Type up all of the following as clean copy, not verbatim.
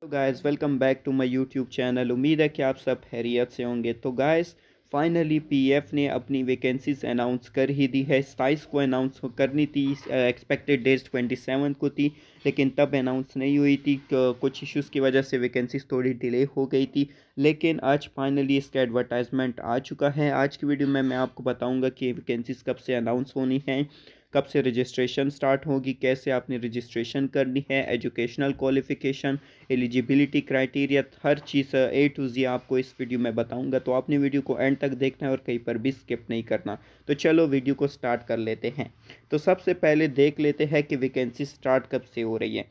तो guys welcome back to my YouTube channel. उम्मीद है कि आप सब खैरियत से होंगे। तो गाइस फाइनली पीएफ ने अपनी वैकेंसीज अनाउंस कर ही दी है। 27 को अनाउंस करनी थी, एक्सपेक्टेड डेट 27 को थी, लेकिन तब अनाउंस नहीं हुई थी। कुछ इश्यूज़ की वजह से वैकेंसीज थोड़ी डिले हो गई थी, लेकिन आज फाइनली इसका एडवर्टाइजमेंट आ चुका है। आज की वीडियो में मैं आपको बताऊंगा कि वैकेंसीज कब से अनाउंस होनी है, कब से रजिस्ट्रेशन स्टार्ट होगी, कैसे आपने रजिस्ट्रेशन करनी है, एजुकेशनल क्वालिफ़िकेशन, एलिजिबिलिटी क्राइटेरिया, हर चीज़ ए टू जी आपको इस वीडियो में बताऊंगा। तो आपने वीडियो को एंड तक देखना है और कहीं पर भी स्किप नहीं करना। तो चलो वीडियो को स्टार्ट कर लेते हैं। तो सबसे पहले देख लेते हैं कि वैकेंसी स्टार्ट कब से हो रही है।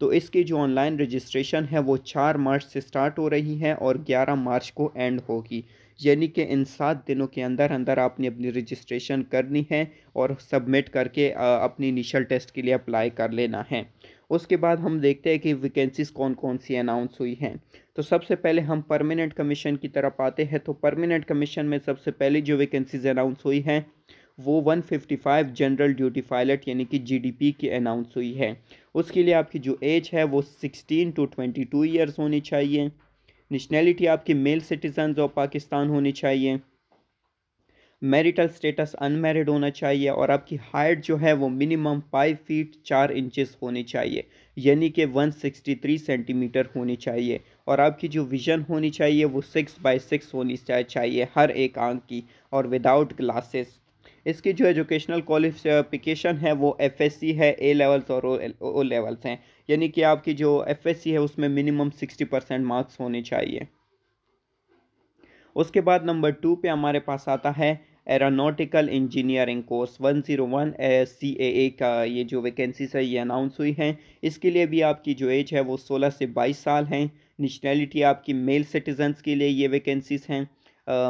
तो इसकी जो ऑनलाइन रजिस्ट्रेशन है वो 4 मार्च से स्टार्ट हो रही है और 11 मार्च को एंड होगी। यानी कि इन 7 दिनों के अंदर अंदर आपने अपनी रजिस्ट्रेशन करनी है और सबमिट करके अपनी इनिशियल टेस्ट के लिए अप्लाई कर लेना है। उसके बाद हम देखते हैं कि वैकेंसीज कौन कौन सी अनाउंस हुई हैं। तो सबसे पहले हम परमानेंट कमीशन की तरफ आते हैं। तो परमानेंट कमीशन में सबसे पहले जो वैकेंसीज अनाउंस हुई हैं वो 155 जनरल ड्यूटी पायलट यानी कि जीडीपी की अनाउंस हुई है। उसके लिए आपकी जो एज है वो 16 to 22 ईयर्स होनी चाहिए। नेशनैलिटी आपकी मेल सिटीजन ऑफ पाकिस्तान होनी चाहिए। मैरिटल स्टेटस अनमैरिड होना चाहिए और आपकी हाइट जो है वो मिनिमम 5 फीट 4 इंचेस होनी चाहिए, यानी कि 163 सेंटीमीटर होनी चाहिए। और आपकी जो विज़न होनी चाहिए वो 6x6 होनी चाहिए हर एक आंख की, और विदाउट ग्लासेस। इसकी जो एजुकेशनल क्वालिफिकेशन है वो एफएससी है, ए लेवल्स और ओ लेवल्स हैं, यानी कि आपकी जो एफएससी है उसमें मिनिमम 60% मार्क्स होने चाहिए। उसके बाद नंबर 2 पे हमारे पास आता है एरोनॉटिकल इंजीनियरिंग कोर्स 101 CAA का। ये जो वैकेंसीज है ये अनाउंस हुई हैं। इसके लिए भी आपकी जो एज है वो 16 से 22 साल हैं। नेशनैलिटी आपकी मेल सिटीजन्स के लिए ये वैकेंसीज हैं।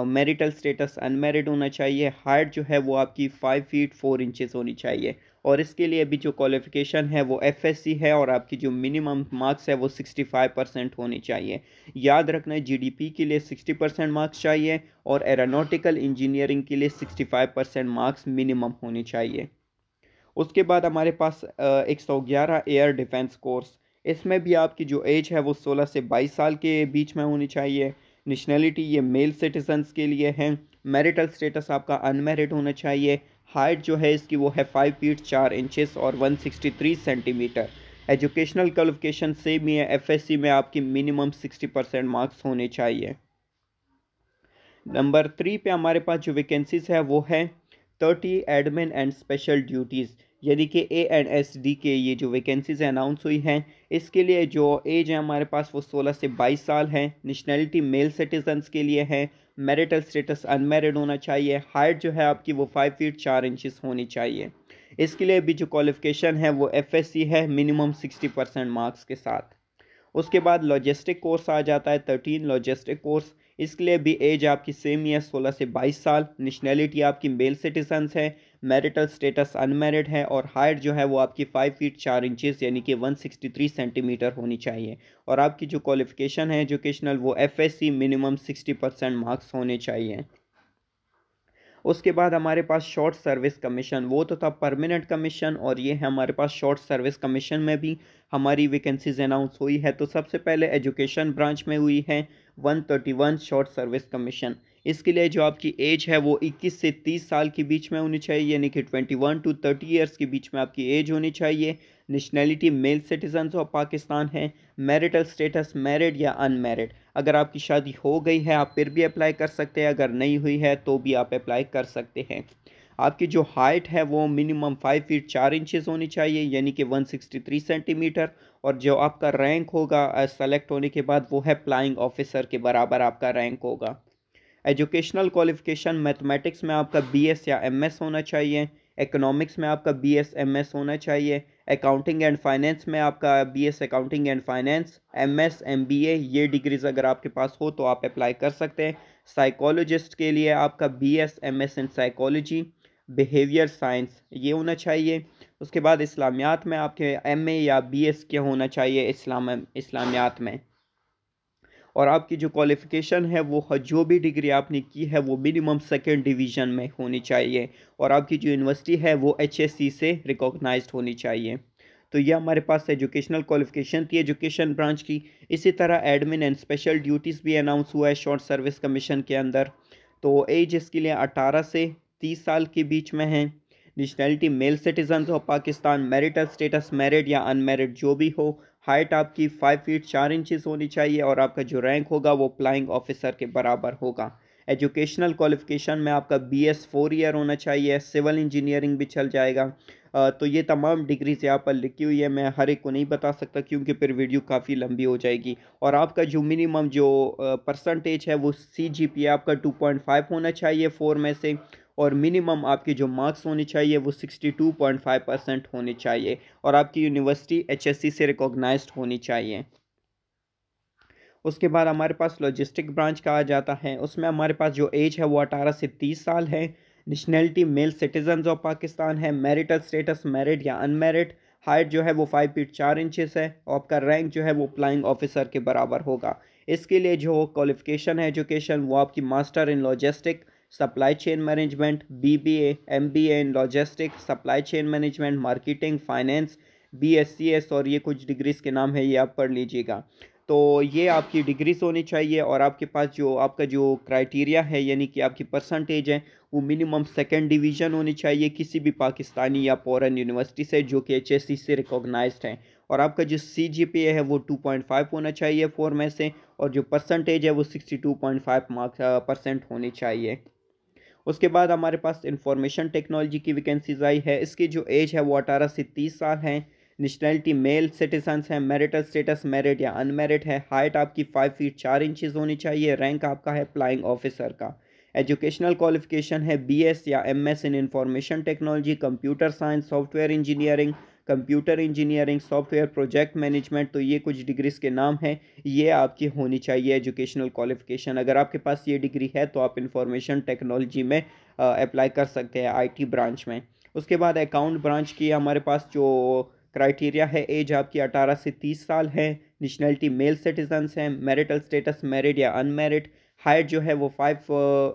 मैरिटल स्टेटस अनमैरिड होना चाहिए। हाइट जो है वो आपकी 5 फीट 4 इंचेस होनी चाहिए। और इसके लिए भी जो क्वालिफिकेशन है वो एफएससी है और आपकी जो मिनिमम मार्क्स है वो 65% होनी चाहिए। याद रखना है जीडीपी के लिए 60% मार्क्स चाहिए और एरोनॉटिकल इंजीनियरिंग के लिए 65% मार्क्स मिनिमम होनी चाहिए। उसके बाद हमारे पास 111 एयर डिफेंस कोर्स। इसमें भी आपकी जो एज है वो 16 से 22 साल के बीच में होनी चाहिए। नेशनैलिटी ये मेल सिटीजन्स के लिए है। मैरिटल स्टेटस आपका अनमैरिड होना चाहिए। हाइट जो है इसकी वो है 5 फीट 4 इंचेस और 163 सेंटीमीटर। एजुकेशनल क्वालिफिकेशन सेम ही है, एफएससी में आपकी मिनिमम 60% मार्क्स होने चाहिए। नंबर 3 पे हमारे पास जो वैकेंसीज है वो है 30 एडमिन एंड स्पेशल ड्यूटीज़, यानी कि ANSD के ये जो वैकेंसीज अनाउंस हुई हैं। इसके लिए जो एज है हमारे पास वो 16 से 22 साल है। नेशनैलिटी मेल सिटीजन्स के लिए है। मैरिटल स्टेटस अनमैरिड होना चाहिए। हाइट जो है आपकी वो 5 फीट 4 इंचेस होनी चाहिए। इसके लिए भी जो क्वालिफिकेशन है वो एफएससी है, मिनिमम 60% मार्क्स के साथ। उसके बाद लॉजिस्टिक कोर्स आ जाता है 13 लॉजिस्टिक कोर्स। इसके लिए भी एज आपकी सेम ही है, 16 से 22 साल। नेशनैलिटी आपकी मेल सिटीजन्स है। मैरिटल स्टेटस अनमैरिड है और हाइट जो है वो आपकी 5 फीट 4 इंचेस यानी कि 163 सेंटीमीटर होनी चाहिए। और आपकी जो क्वालिफिकेशन है एजुकेशनल वो एफएससी, मिनिमम 60% मार्क्स होने चाहिए। उसके बाद हमारे पास शॉर्ट सर्विस कमीशन, वो तो था परमानेंट कमीशन, और ये है हमारे पास शॉर्ट सर्विस कमीशन में भी हमारी वैकेंसीज अनाउंस हुई है। तो सबसे पहले एजुकेशन ब्रांच में हुई है 131 शॉर्ट सर्विस कमीशन। इसके लिए जो आपकी एज है वो 21 से 30 साल के बीच में होनी चाहिए, यानी कि 21 to 30 ईयर्स के बीच में आपकी एज होनी चाहिए। Nationality male citizens of Pakistan है। मैरिटल स्टेटस मैरिड या अनमैरिड। अगर आपकी शादी हो गई है आप फिर भी अप्लाई कर सकते हैं, अगर नहीं हुई है तो भी आप अप्लाई कर सकते हैं। आपकी जो हाइट है वो मिनिमम 5 फीट 4 इंचेस होनी चाहिए, यानी कि 163 सेंटीमीटर। और जो आपका रैंक होगा सेलेक्ट होने के बाद वो है फ्लाइंग ऑफिसर के बराबर आपका रैंक होगा। एजुकेशनल क्वालिफिकेशन मैथमेटिक्स में आपका BS या MS होना चाहिए। इकोनॉमिक्स में आपका BS MS होना चाहिए। अकाउंटिंग एंड फाइनेंस में आपका BS accounting and finance, MS MBA ये डिग्रीज अगर आपके पास हो तो आप अप्लाई कर सकते हैं। साइकोलॉजिस्ट के लिए आपका BS MS in psychology, behaviour science ये होना चाहिए। उसके बाद इस्लामियात में आपके MA या BS क्या होना चाहिए इस्लामियात में। और आपकी जो क्वालिफ़िकेशन है वो जो भी डिग्री आपने की है वो मिनिमम सेकंड डिवीज़न में होनी चाहिए और आपकी जो यूनिवर्सिटी है वो HSC से रिकॉग्नाइज्ड होनी चाहिए। तो ये हमारे पास एजुकेशनल क्वालिफिकेशन थी एजुकेशन ब्रांच की। इसी तरह एडमिन एंड स्पेशल ड्यूटीज़ भी अनाउंस हुआ है शॉर्ट सर्विस कमीशन के अंदर। तो एज इसके लिए 18 से 30 साल के बीच में है। Nationality male citizen of Pakistan, marital status married या अनमैरिड जो भी हो। हाइट आपकी 5 फीट 4 इंचज़ होनी चाहिए और आपका जो रैंक होगा वो फ्लाइंग ऑफिसर के बराबर होगा। एजुकेशनल क्वालिफिकेशन में आपका BS 4 ईयर होना चाहिए, सिविल इंजीनियरिंग भी चल जाएगा। तो ये तमाम डिग्रीज यहाँ पर लिखी हुई है, मैं हर एक को नहीं बता सकता क्योंकि फिर वीडियो काफ़ी लंबी हो जाएगी। और आपका जो मिनिमम जो परसेंटेज है वो CGPA आपका 2.5 होना चाहिए 4 में से, और मिनिमम आपके जो मार्क्स होने चाहिए वो 62.5% होने चाहिए, और आपकी यूनिवर्सिटी HSC से रिकॉग्नाइज्ड होनी चाहिए। उसके बाद हमारे पास लॉजिस्टिक ब्रांच का आ जाता है। उसमें हमारे पास जो एज है वो 18 से 30 साल है। Nationality male citizen of Pakistan है। मैरिटल स्टेटस मैरिड या अनमैरिड। हाइट जो है वो 5 फीट 4 इंचेस है और आपका रैंक जो है वो फ्लाइंग ऑफिसर के बराबर होगा। इसके लिए जो क्वालिफिकेशन है एजुकेशन वो आपकी master in logistic supply chain management, BBA, MBA in logistic supply chain management, marketing, finance, BSCS, और ये कुछ डिग्रीज के नाम है, ये आप पढ़ लीजिएगा। तो ये आपकी डिग्रीज होनी चाहिए और आपके पास जो आपका जो क्राइटेरिया है यानी कि आपकी परसेंटेज है वो मिनिमम सेकंड डिवीज़न होनी चाहिए किसी भी पाकिस्तानी या फॉरेन यूनिवर्सिटी से जो कि HSC से रिकॉग्नाइज्ड है। और आपका जो CGPA है वो 2.5 होना चाहिए 4 में से, और जो परसेंटेज है वो 62.5% होनी चाहिए। उसके बाद हमारे पास इंफॉर्मेशन टेक्नोलॉजी की वैकेंसीज आई है। इसकी जो एज है वो 18 से 30 साल है। नेशनैलिटी मेल सिटीजन्स हैं। मैरिटल स्टेटस मैरिड या अनमैरिड है। हाइट आपकी 5 फीट 4 इंचज़ होनी चाहिए। रैंक आपका है फ्लाइंग ऑफिसर का। एजुकेशनल क्वालिफिकेशन है BS या MS इन information technology, computer science, software engineering, computer engineering, software project management. तो ये कुछ डिग्रीज के नाम हैं, ये आपकी होनी चाहिए एजुकेशनल क्वालिफिकेशन। अगर आपके पास ये डिग्री है तो आप इंफॉर्मेशन टेक्नोलॉजी में अप्लाई कर सकते हैं IT ब्रांच में। उसके बाद अकाउंट ब्रांच की हमारे पास जो क्राइटेरिया है एज आपकी 18 से 30 साल है। नेशनैलिटी मेल सिटीजन्स हैं। मैरिटल स्टेटस मैरिड या अनमैरिड। हाइट जो है वो 5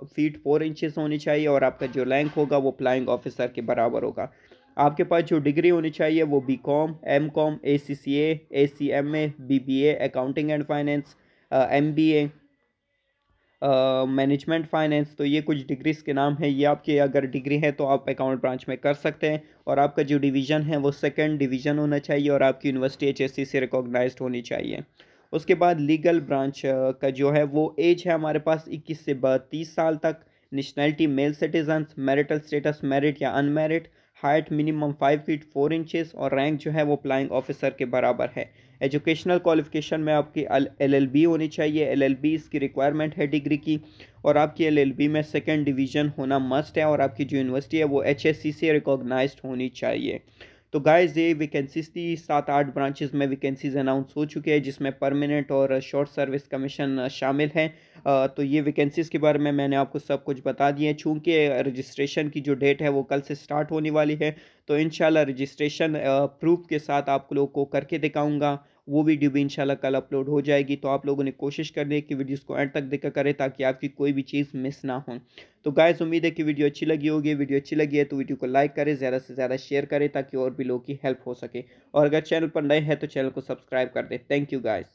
फीट 4 इंचज़ होनी चाहिए और आपका जो रैंक होगा वो फ्लाइंग ऑफिसर के बराबर होगा। आपके पास जो डिग्री होनी चाहिए वो BCom, MCom, ACCA, ACMA, BBA accounting and finance, MBA management finance. तो ये कुछ डिग्रीज के नाम हैं, ये आपकी अगर डिग्री है तो आप अकाउंट ब्रांच में कर सकते हैं। और आपका जो डिवीज़न है वो सेकंड डिवीज़न होना चाहिए और आपकी यूनिवर्सिटी HSC से रिकॉग्नाइज्ड होनी चाहिए। उसके बाद लीगल ब्रांच का जो है वो एज है हमारे पास 21 से 32 साल तक। Nationality male citizens, marital status married या unmarried. Height minimum 5 feet 4 inches और रैंक जो है वो फ्लाइंग ऑफिसर के बराबर है। एजुकेशनल क्वालिफिकेशन में आपकी LLB होनी चाहिए। LLB इसकी रिक्वायरमेंट है डिग्री की, और आपकी LLB में सेकंड डिवीज़न होना मस्ट है और आपकी जो यूनिवर्सिटी है वो HSC से रिकॉग्नाइज्ड होनी चाहिए। तो गाइस ये वैकेंसीज थी, 7-8 ब्रांचेस में वैकेंसीज अनाउंस हो चुके हैं जिसमें परमानेंट और शॉर्ट सर्विस कमीशन शामिल हैं। तो ये वैकेंसीज के बारे में मैंने आपको सब कुछ बता दिया है। चूँकि रजिस्ट्रेशन की जो डेट है वो कल से स्टार्ट होने वाली है, तो इंशाल्लाह रजिस्ट्रेशन प्रूफ के साथ आप लोगों को करके दिखाऊंगा। वो वीडियो भी इंशाल्लाह कल अपलोड हो जाएगी। तो आप लोगों ने कोशिश करनी है कि वीडियोस को एंड तक देखा करें ताकि आपकी कोई भी चीज़ मिस ना हो। तो गाइस उम्मीद है कि वीडियो अच्छी लगी होगी। वीडियो अच्छी लगी है तो वीडियो को लाइक करें, ज़्यादा से ज़्यादा शेयर करें ताकि और भी लोगों की हेल्प हो सके। और अगर चैनल पर नए हैं तो चैनल को सब्सक्राइब कर दें। Thank you guys.